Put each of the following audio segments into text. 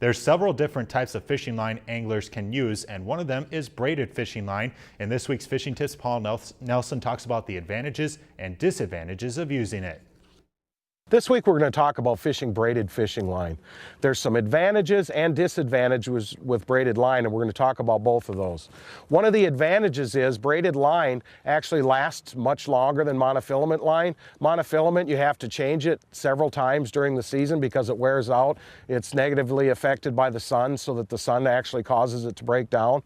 There's several different types of fishing line anglers can use, and one of them is braided fishing line. In this week's Fishing Tips, Paul Nelson talks about the advantages and disadvantages of using it. This week we're going to talk about fishing braided fishing line. There's some advantages and disadvantages with braided line, and we're going to talk about both of those. One of the advantages is braided line actually lasts much longer than monofilament line. Monofilament, you have to change it several times during the season because it wears out. It's negatively affected by the sun, so that the sun actually causes it to break down.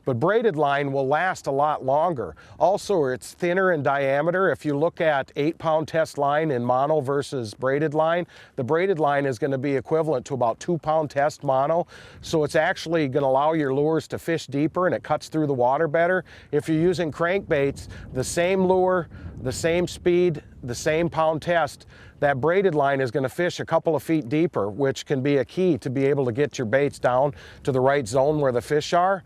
But braided line will last a lot longer. Also, it's thinner in diameter. If you look at 8-pound test line in mono versus braided line, the braided line is going to be equivalent to about 2-pound test mono. So it's actually going to allow your lures to fish deeper, and it cuts through the water better. If you're using crankbaits, the same lure, the same speed, the same pound test, that braided line is going to fish a couple of feet deeper, which can be a key to be able to get your baits down to the right zone where the fish are.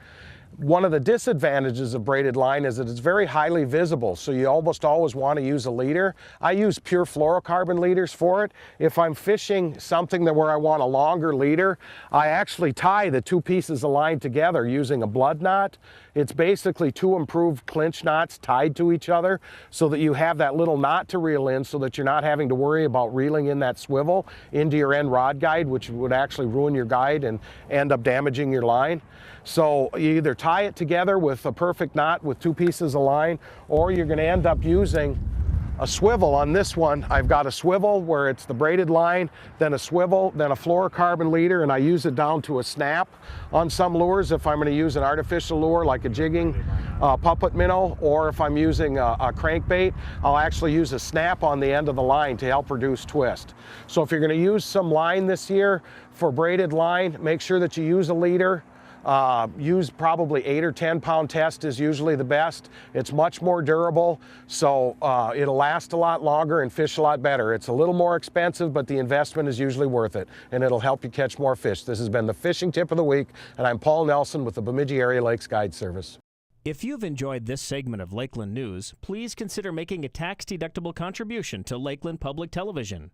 One of the disadvantages of braided line is that it's very highly visible, so you almost always want to use a leader. I use pure fluorocarbon leaders for it. If I'm fishing something where I want a longer leader, I actually tie the two pieces of line together using a blood knot. It's basically two improved clinch knots tied to each other so that you have that little knot to reel in, so that you're not having to worry about reeling in that swivel into your end rod guide, which would actually ruin your guide and end up damaging your line. So you either tie it together with a perfect knot with two pieces of line, or you're going to end up using a swivel. On this one, I've got a swivel where it's the braided line, then a swivel, then a fluorocarbon leader, and I use it down to a snap on some lures if I'm going to use an artificial lure like a jigging puppet minnow, or if I'm using a crankbait, I'll actually use a snap on the end of the line to help reduce twist. So if you're going to use some line this year for braided line, make sure that you use a leader. Use probably 8 or 10-pound test is usually the best. It's much more durable, so it'll last a lot longer and fish a lot better. It's a little more expensive, but the investment is usually worth it, and it'll help you catch more fish. This has been the Fishing Tip of the Week, and I'm Paul Nelson with the Bemidji Area Lakes Guide Service. If you've enjoyed this segment of Lakeland News, please consider making a tax-deductible contribution to Lakeland Public Television.